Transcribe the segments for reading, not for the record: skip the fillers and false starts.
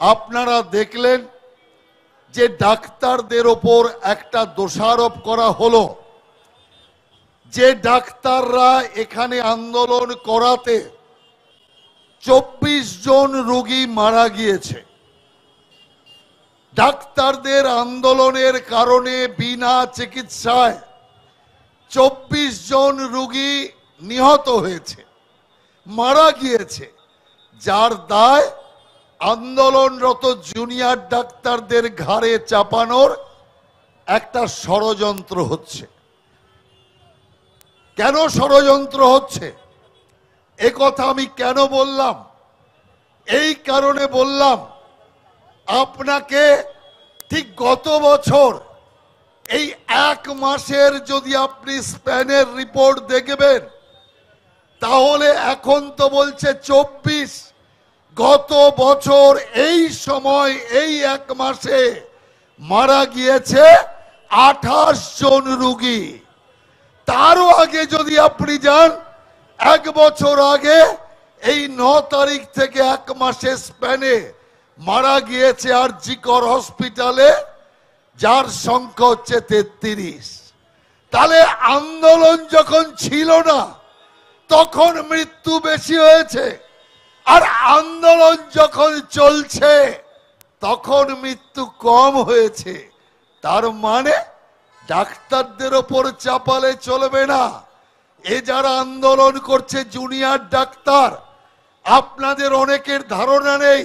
আপনারা দেখলেন যে ডাক্তারদের ওপর একটা দোষারোপ করা হলো যে ডাক্তাররা এখানে আন্দোলন করাতে 24 জন রোগী মারা গিয়েছে। ডাক্তারদের আন্দোলনের কারণে বিনা চিকিৎসায় 24 জন রোগী নিহত হয়েছে, মারা গিয়েছে, যার দায় আন্দোলনরত জুনিয়র ডাক্তারদের ঘাড়ে চাপানোর একটা ষড়যন্ত্র হচ্ছে। কেন ষড়যন্ত্র হচ্ছে এ কথা আমি কেন বললাম? এই কারণে বললাম, আপনাকে ঠিক গত বছর এই 1 মাসের যদি আপনি স্প্যানের রিপোর্ট দেখবেন তাহলে এখন তো বলছে 24, গত বছর এই সময় এই 1 মাসে মারা গিয়েছে 28 জন রোগী। তারও আগে যদি আপনি যান, 1 বছর আগে এই 9 তারিখ থেকে 1 মাসে স্প্যানে মারা গিয়েছে আরজি কর হসপিটালে, যার সংখ্যা হচ্ছে 33। তাহলে আন্দোলন যখন ছিল না তখন মৃত্যু বেশি হয়েছে, আর আন্দোলন যখন চলছে তখন মৃত্যু কম হয়েছে। তার মানে ডাক্তারদের ওপর চাপালে চলবে না। এ যারা আন্দোলন করছে জুনিয়র ডাক্তার, আপনাদের অনেকের ধারণা নেই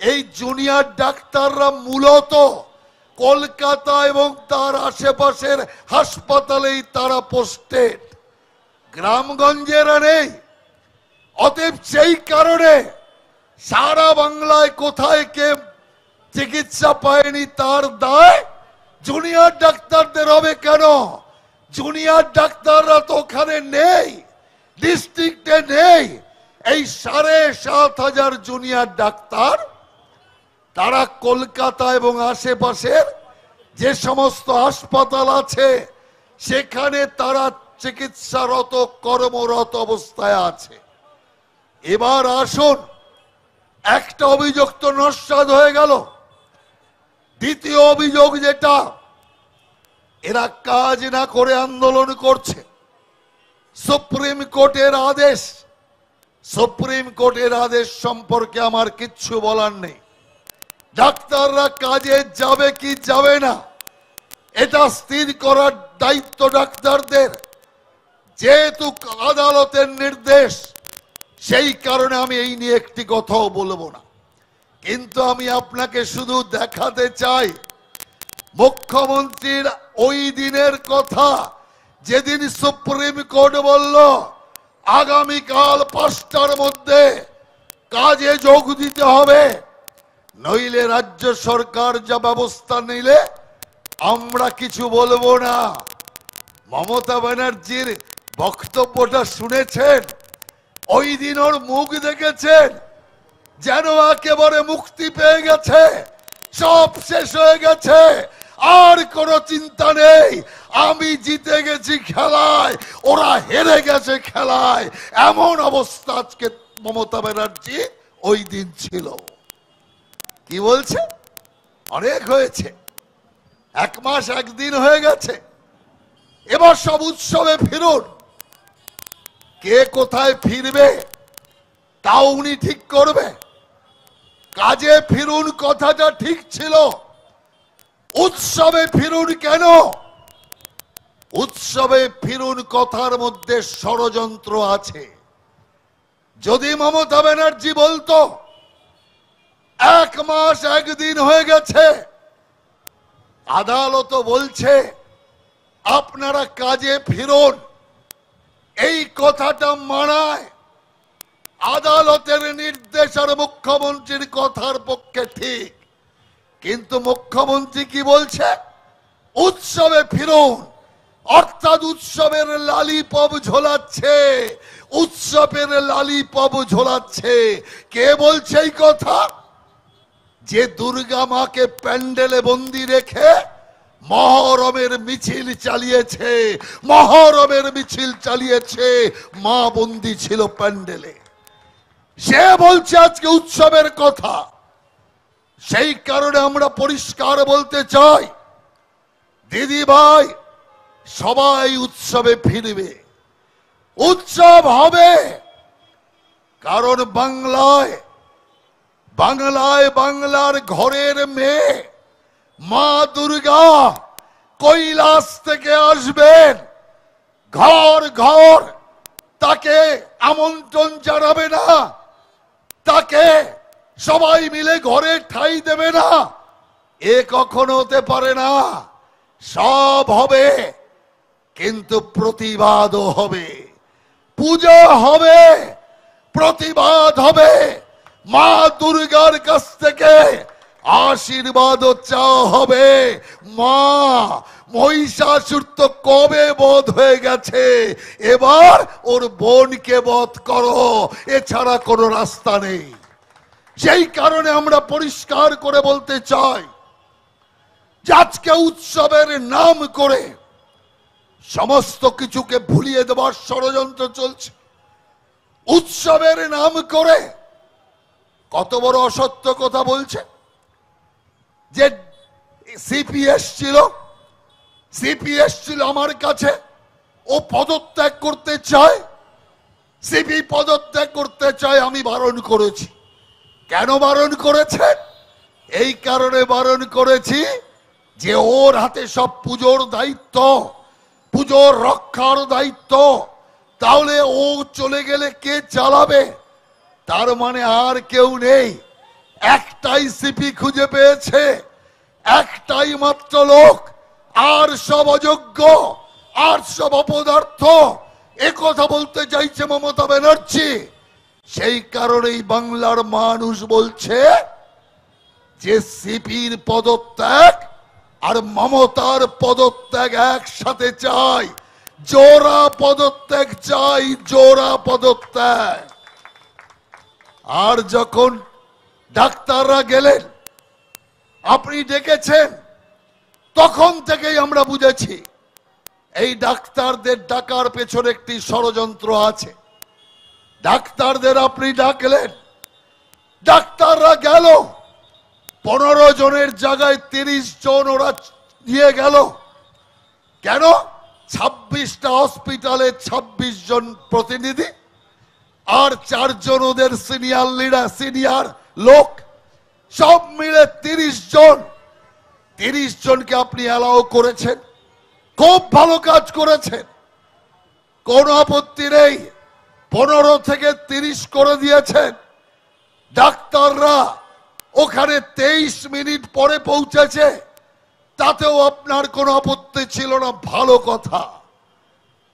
এই জুনিয়র ডাক্তাররা মূলত কলকাতা এবং তার আশেপাশের হাসপাতালেই তারা পোস্টেড, গ্রামগঞ্জেরা নেই। অতএব সেই কারণে সারা বাংলায় কোথায় কে চিকিৎসা পায়নি তার দায় জুনিয়র ডাক্তারদের হবে। কেন? জুনিয়র ডাক্তাররা তো ওখানে নেই, ডিস্ট্রিক্টে নেই। এই 7,500 জুনিয়র ডাক্তার তারা কলকাতা এবং আশেপাশের যে সমস্ত হাসপাতাল আছে সেখানে তারা চিকিৎসারত কর্মরত অবস্থায় আছে। এবার আসুন, একটা অভিযোগ তো নস্যাৎ হয়ে গেল। দ্বিতীয় অভিযোগ যেটা, এরা কাজ না করে আন্দোলন করছে। সুপ্রিম কোর্টের আদেশ, সুপ্রিম কোর্টের আদেশ সম্পর্কে আমার কিচ্ছু বলার নেই। ডাক্তাররা কাজে যাবে কি যাবে না এটা স্থির করার দায়িত্ব ডাক্তারদের। যেহেতু আদালতের নির্দেশ, সেই কারণে আমি এই নিয়ে একটি কথাও বলবো না। কিন্তু আমি আপনাকে শুধু দেখাতে চাই মুখ্যমন্ত্রীর ওই দিনের কথা, যেদিন সুপ্রিম কোর্ট বলল আগামীকাল 5টার মধ্যে কাজে যোগ দিতে হবে, নইলে রাজ্য সরকার যা ব্যবস্থা নিলে আমরা কিছু বলবো না। মমতা ব্যানার্জির বক্তব্যটা শুনেছেন? ওই দিন ওর মুখ দেখেছেন? যেন একেবারে মুক্তি পেয়ে গেছে, সব শেষ হয়ে গেছে, আর কোনো চিন্তা নেই। আমি জিতে গেছি খেলায়, ওরা হেরে গেছে খেলায়, এমন অবস্থা আজকে মমতা ব্যানার্জি ওই দিন ছিল। কি বলছে? অনেক হয়েছে, 1 মাস 1 দিন হয়ে গেছে, এবার সব উৎসবে ফিরুন। কে কোথায় ফিরবে তাও উনি ঠিক করবে। কাজে ফিরুন কথাটা ঠিক ছিল, উৎসবে ফিরুন কেন? উৎসবে ফিরুন কথার মধ্যে ষড়যন্ত্র আছে। যদি মমতা ব্যানার্জি বলতো 1 মাস 1 দিন হয়ে গেছে, আদালত বলছে আপনারা কাজে ফিরুন, এই কথাটা মানায়। আদালতের নির্দেশ আর মুখ্যমন্ত্রীর কথার পক্ষে ঠিক। কিন্তু মুখ্যমন্ত্রী কি বলছে? উৎসবে ফিরুন, অর্থাৎ উৎসবের লালিপপ ঝোলাচ্ছে, উৎসবের লালিপপ ঝোলাচ্ছে। কে বলছে এই কথা? যে দুর্গা মাকে প্যান্ডেলে বন্দি রেখে মহরমের মিছিল চালিয়েছে, মহরমের মিছিল চালিয়েছে, মা বন্দি ছিল প্যান্ডেলে, সে বলছে আজকে উৎসবের কথা। সেই কারণে আমরা পরিষ্কার বলতে চাই, দিদি ভাই সবাই উৎসবে ফিরবে, উৎসব হবে। কারণ বাংলায় বাংলার ঘরের মেয়ে মা দুর্গা কৈলাস থেকে আসবেন, ঘর ঘর তাকে আমন্ত্রণ জানাবে না, তাকে সবাই মিলে ঘরে ঠাঁই দেবে না, এ কখনো হতে পারে না। সব হবে, কিন্তু প্রতিবাদও হবে, পূজা হবে, প্রতিবাদ হবে, মা দুর্গার কাছ থেকে আশীর্বাদ চাওয়া হবে। মা মহিষাসুর তো কবে বধ হয়ে গেছে, এবার ওর বোনকে বধ করো, এছাড়া কোনো রাস্তা নেই। সেই কারণে আমরা পরিষ্কার করে বলতে চাই যে আজকে উৎসবের নাম করে সমস্ত কিছুকে ভুলিয়ে দেওয়ার ষড়যন্ত্র চলছে। উৎসবের নাম করে কত বড় অসত্য কথা বলছে যে সিপিএস ছিল আমার কাছে, ও পদত্যাগ করতে চায়, সিপি পদত্যাগ করতে চায়, আমি বারণ করেছি। কেন বারণ করেছেন? এই কারণে বারণ করেছি যে ওর হাতে সব পুজোর দায়িত্ব, পুজোর রক্ষার দায়িত্ব, তাহলে ও চলে গেলে কে চালাবে? তার মানে আর কেউ নেই, একটাই সিপি খুঁজে পেয়েছে, একটাই মাত্র লোক, আর সব অযোগ্য, আর সব অপদার্থ, এ কথা বলতে চাইছে মমতা ব্যানার্জি। সেই কারণেই বাংলার মানুষ বলছে যে সিপির পদত্যাগ আর মমতার পদত্যাগ একসাথে চাই, জোড়া পদত্যাগ চাই, জোড়া পদত্যাগ। আর যখন ডাক্তাররা গেলেন, আপনি ডেকেছেন, তখন থেকেই আমরা বুঝেছি এই ডাক্তারদের ডাকার পেছনে একটি ষড়যন্ত্র আছে। ডাক্তারদের আপনি ডাকলেন, ডাক্তাররা গেল, 15 জনের জায়গায় 30 জন ওরা নিয়ে গেল। কেন? 26টা হসপিটালে 26 জন প্রতিনিধি আর 4 জন ওদের সিনিয়র লিডার, সিনিয়র লোক, সব মিলে 30 জন। 30 জনকে আপনি অ্যালাউ করেছেন, খুব ভালো কাজ করেছেন, কোনো আপত্তি নেই। 15 থেকে 30 করে দিয়েছেন। ডাক্তাররা ওখানে 23 মিনিট পরে পৌঁছেছে, তাতেও আপনার কোনো আপত্তি ছিল না, ভালো কথা।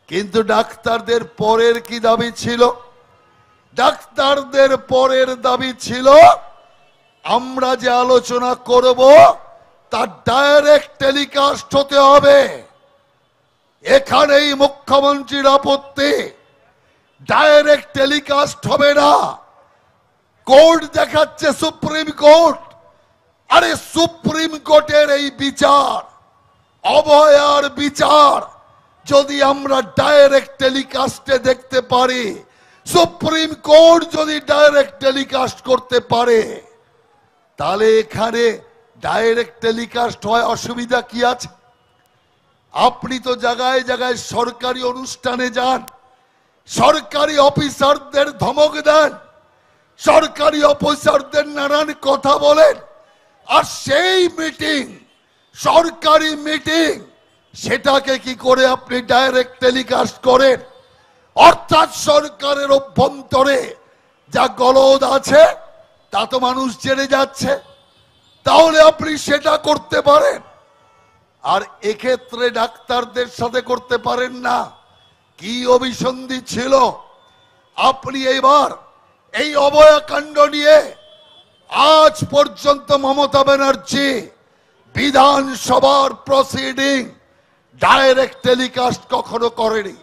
কিন্তু ডাক্তারদের পরের কি দাবি ছিল? ডাক্তারদের পরের দাবি ছিল আমরা যে আলোচনা করব তার ডাইরেক্ট টেলিকাস্ট হতে হবে। এখানেই মুখ্যমন্ত্রীর আপত্তি, ডাইরেক্ট টেলিকাস্ট হবে না। কোর্ট দেখাচ্ছে সুপ্রিম কোর্ট, আরে সুপ্রিম কোর্টের এই বিচার, অভয়ার বিচার যদি আমরা ডাইরেক্ট টেলিকাস্টে দেখতে পারি, সুপ্রিম কোর্ট যদি ডাইরেক্ট টেলিকাস্ট করতে পারে, তাহলে এখানে ডাইরেক্ট টেলিকাস্ট হয়, অসুবিধা কি আছে? আপনি তো জায়গায় জায়গায় সরকারি অনুষ্ঠানে যান, সরকারি অফিসারদের ধমক দেন, সরকারি অফিসারদের নানান কথা বলেন, আর সেই মিটিং, সরকারি মিটিং, সেটাকে কি করে আপনি ডাইরেক্ট টেলিকাস্ট করেন? অর্থাৎ সরকারের অভ্যন্তরে যা গলদ আছে তা তো মানুষ জেনে যাচ্ছে, তাহলে আপনি সেটা করতে পারেন। আর এক্ষেত্রে ডাক্তারদের সাথে করতে পারেন না। কি অভিসন্ধি ছিল? আপনি এবার এই অভয়াকাণ্ড নিয়ে আজ পর্যন্ত মমতা ব্যানার্জি বিধানসভার প্রসিডিং ডাইরেক্ট টেলিকাস্ট কখনো করেনি।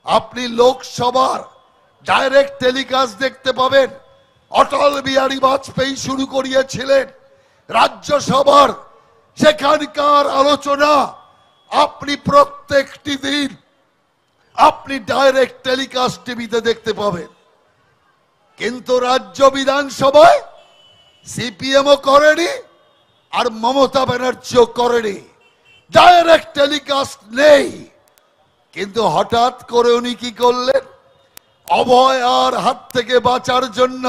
আপনি লোকসভার ডাইরেক্ট টেলিকাস্ট দেখতে পাবেন, অটল বিহারী বাজপেয়ী শুরু করিয়েছিলেন। রাজ্যসভার সেখানকার আলোচনা আপনি প্রত্যেকটি দিন আপনি ডাইরেক্ট টেলিকাস্ট টিভিতে দেখতে পাবেন। কিন্তু রাজ্য বিধানসভায় সিপিএমও করেনি, আর মমতা ব্যানার্জিও করেনি। ডাইরেক্ট টেলিকাস্ট নেই। কিন্তু হঠাৎ করে উনি কি করলেন? অভয়ার হাত থেকে বাঁচার জন্য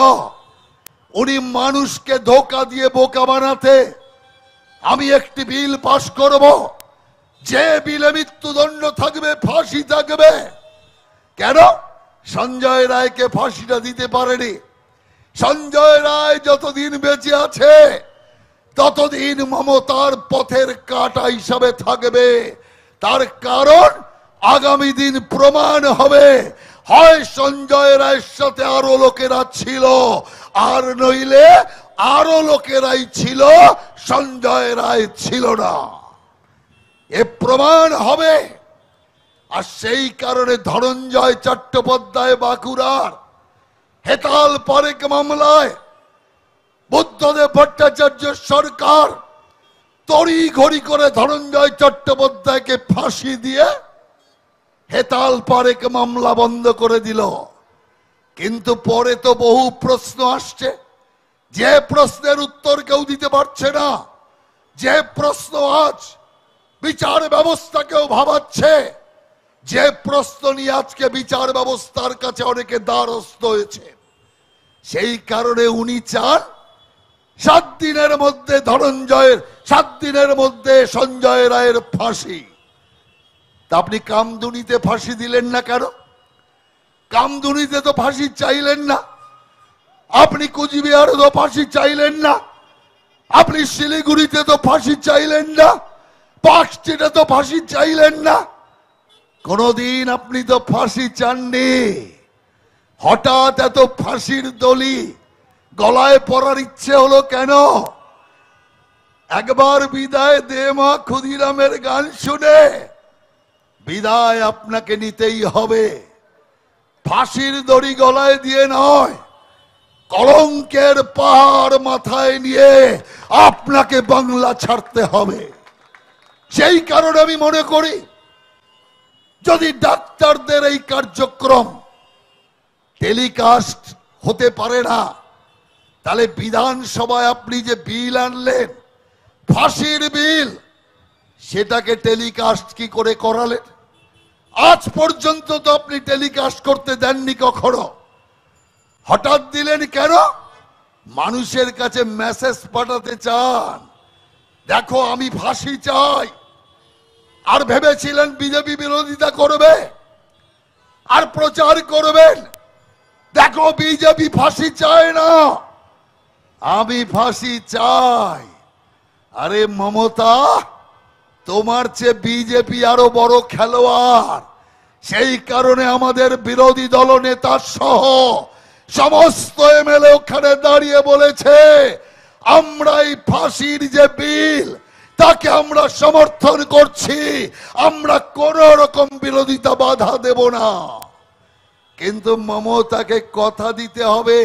উনি মানুষকে ধোঁকা দিয়ে বোকা বানাতে আমি একটি বিল পাশ করব, যে বিলে মৃত্যুদণ্ড থাকবে, ফাঁসি থাকবে। কেন? সঞ্জয় রায়কে ফাঁসিটা দিতে পারেনি। সঞ্জয় রায় যতদিন বেঁচে আছে ততদিন মমতার পথের কাঁটা হিসাবে থাকবে। তার কারণ আগামী দিন প্রমাণ হবে, হয় সঞ্জয় রায়ের সাথে আরো লোকেরা ছিল, আর নইলে আরো লোকেরাই ছিল, সঞ্জয় রায় ছিল না। এ প্রমাণ হবে। আর সেই কারণে ধনঞ্জয় চট্টোপাধ্যায় বাঁকুড়ার হেতাল পারেক মামলায় বুদ্ধদেব ভট্টাচার্য সরকার তড়ি ঘড়ি করে ধনঞ্জয় চট্টোপাধ্যায়কে ফাঁসি দিয়ে হেতাল পারেক মামলা বন্ধ করে দিল। কিন্তু পরে তো বহু প্রশ্ন আসছে, যে প্রশ্নের উত্তর কেউ দিতে পারছে না, যে প্রশ্ন আজ বিচার ব্যবস্থাকেও ভাবাচ্ছে, যে প্রশ্ন নিয়ে আজকে বিচার ব্যবস্থার কাছে অনেকে দ্বারস্থ হয়েছে। সেই কারণে উনি চান 7 দিনের মধ্যে ধনঞ্জয়ের, 7 দিনের মধ্যে সঞ্জয় রায়ের ফাঁসি। তা আপনি কামদুনিতে ফাঁসি দিলেন না কেন? কামদুনিতে তো ফাঁসি চাইলেন না। আপনি কুচবিহারে তো ফাঁসি চাইলেন না। আপনি শিলিগুড়িতে তো ফাঁসি চাইলেন না। পার্কস্ট্রিটে তো ফাঁসি চাইলেন না। কোনদিন আপনি তো ফাঁসি চাননি। হঠাৎ এত ফাঁসির দড়ি গলায় পরার ইচ্ছে হলো কেন? একবার বিদায় দে মা ক্ষুদিরামের গান শুনে বিদায় আপনাকে নিতেই হবে। ফাঁসির দড়ি গলায় দিয়ে নয়, কলঙ্কের পাহাড় মাথায় নিয়ে আপনাকে বাংলা ছাড়তে হবে। সেই কারণে আমি মনে করি, যদি ডাক্তারদের এই কার্যক্রম টেলিকাস্ট হতে পারে না, তাহলে বিধানসভায় আপনি যে বিল আনলেন, ফাঁসির বিল, সেটাকে টেলিকাস্ট কি করে করালেন? আজ পর্যন্ত তো আপনি টেলিকাস্ট করতে দেননি কখনো। হঠাৎ দিলেন কেন? মানুষের কাছে মেসেজ পাঠাতে চান, দেখো আমি ফাঁসি চাই। আর ভেবেছিলেন বিজেপি বিরোধিতা করবে আর প্রচার করবেন, দেখো বিজেপি ফাঁসি চায় না, আমি ফাঁসি চাই। আরে মমতা, তোমার চেয়ে বিজেপি আরো বড় খেলোয়াড়। সেই কারণে আমাদের বিরোধী দল নেতা সহ সমস্ত এমএলএ ওখানে দাঁড়িয়ে বলেছে, আমরা এই ফাঁসির যে বিল, তাকে আমরা সমর্থন করছি, আমরা কোন রকম বিরোধিতা বাধা দেব না। কিন্তু মমতাকে কথা দিতে হবে,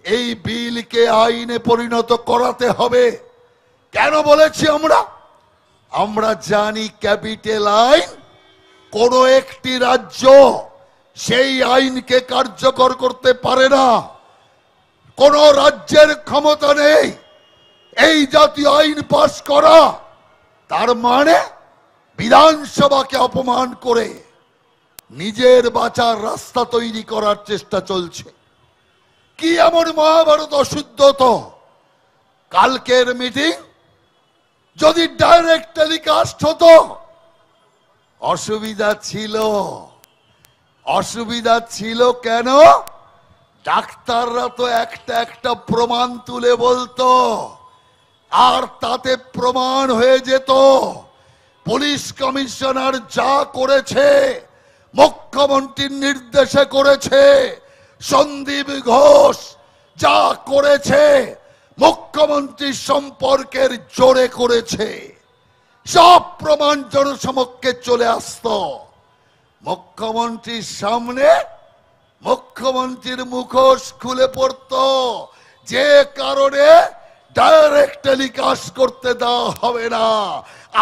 এই বিলকে আইনে পরিণত করাতে হবে। কেন বলেছি আমরা? আমরা জানি ক্যাপিটাল আইন কোন একটি রাজ্য সেই আইনকে কার্যকর করতে পারে না। কোন রাজ্যের ক্ষমতা নেই এই জাতীয় আইন পাস করা। তার মানে বিধানসভাকে অপমান করে নিজের বাঁচার রাস্তা তৈরি করার চেষ্টা চলছে। কি এমন মহাভারত অশুদ্ধ? তো কালকের মিটিং যদি ডাইরেক্ট টেলিকাস্ট হতো, অসুবিধা ছিল। অসুবিধা ছিল কেন? ডাক্তাররা তো একটা একটা প্রমাণ তুলে বলতো, আর তাতে প্রমাণ হয়ে যেত পুলিশ কমিশনার যা করেছে মুখ্যমন্ত্রীর নির্দেশে করেছে, সন্দীপ ঘোষ যা করেছে মুখ্যমন্ত্রী সম্পর্কের জোরে করেছে, সব প্রমাণ জনসমক্ষে চলে আসতো। মুখ্যমন্ত্রীর সামনে মুখ্যমন্ত্রীর মুখোশ খুলে পড়তো, যে কারণে ডাইরেক্ট টেলিকাস্ট করতে দেওয়া হবে না।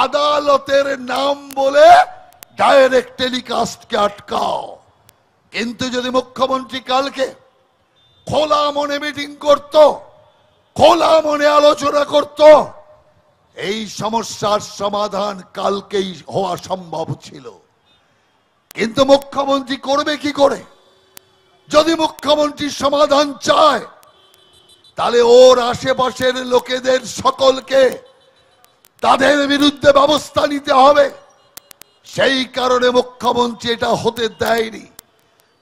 আদালতের নাম বলে ডাইরেক্ট টেলিকাস্টকে আটকাও। কিন্তু যদি মুখ্যমন্ত্রী কালকে খোলা মনে মিটিং করত, খোলা মনে আলোচনা করত, এই সমস্যার সমাধান কালকেই হওয়া সম্ভব ছিল। কিন্তু মুখ্যমন্ত্রী করবে কি করে? যদি মুখ্যমন্ত্রী সমাধান চায় তাহলে ওর আশেপাশের লোকেদের সকলকে তাদের বিরুদ্ধে ব্যবস্থা নিতে হবে। সেই কারণে মুখ্যমন্ত্রী এটা হতে দেয়নি।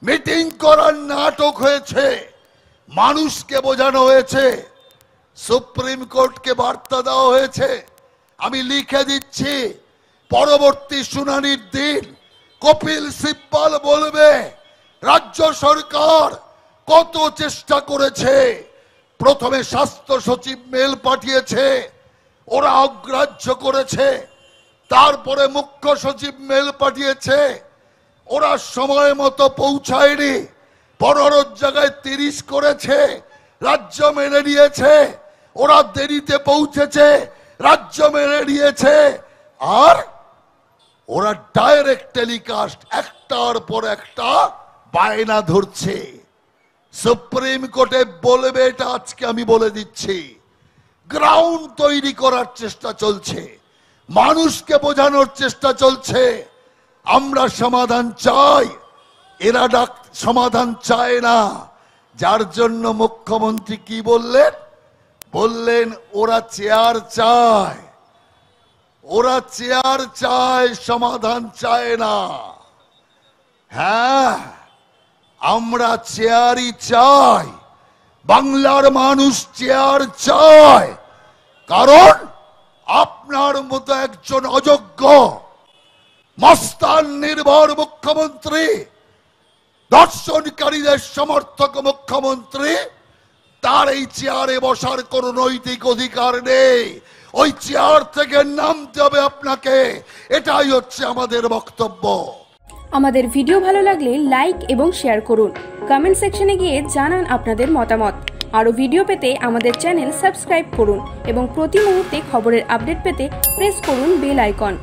মিটিং করার নাটক হয়েছে, মানুষকে বোঝানো হয়েছে, সুপ্রিম কোর্টকে বার্তা দেওয়া হয়েছে। আমি লিখে দিচ্ছি, পরবর্তী শুনানির দিন কপিল সিব্বল বলবে রাজ্য সরকার কত চেষ্টা করেছে। প্রথমে স্বাস্থ্য সচিব মেল পাঠিয়েছে, ওরা অগ্রাহ্য করেছে। তারপরে মুখ্য সচিব মেল পাঠিয়েছে, ওরা সময় মতো পৌঁছায়নি। 15 জায়গায় 30 করেছে, রাজ্য মেনে নিয়েছে। ওরা দেরিতে পৌঁছেছে, রাজ্য মেনে নিয়েছে। আর ওরা ডাইরেক্ট টেলিকাস্ট একটার পর একটা বায়না ধরছে। সুপ্রিম কোর্টে বলবে এটা আজকে আমি বলে দিচ্ছি। গ্রাউন্ড তৈরি করার চেষ্টা চলছে, মানুষকে বোঝানোর চেষ্টা চলছে আমরা সমাধান চাই, এরা সমাধান চায় না। যার জন্য মুখ্যমন্ত্রী কি বললেন? বললেন ওরা চেয়ার চায়, ওরা চেয়ার চায়, সমাধান চায় না। হ্যাঁ, আমরা চেয়ারই চাই, বাংলার মানুষ চেয়ার চায়। কারণ আপনার মতো একজন অযোগ্য মস্তান নির্ভর মুখ্যমন্ত্রী, দর্শনকারীদের সমর্থক মুখ্যমন্ত্রী, তার এই চেয়ারে বসার কোন নৈতিক অধিকার নেই। ওই চেয়ার থেকে নামতে হবে আপনাকে, এটাই হচ্ছে আমাদের বক্তব্য। আমাদের ভিডিও ভালো লাগলে লাইক এবং শেয়ার করুন। কমেন্ট সেকশনে গিয়ে জানান আপনাদের মতামত। আরও ভিডিও পেতে আমাদের চ্যানেল সাবস্ক্রাইব করুন এবং প্রতি মুহূর্তে খবরের আপডেট পেতে প্রেস করুন বেল আইকন।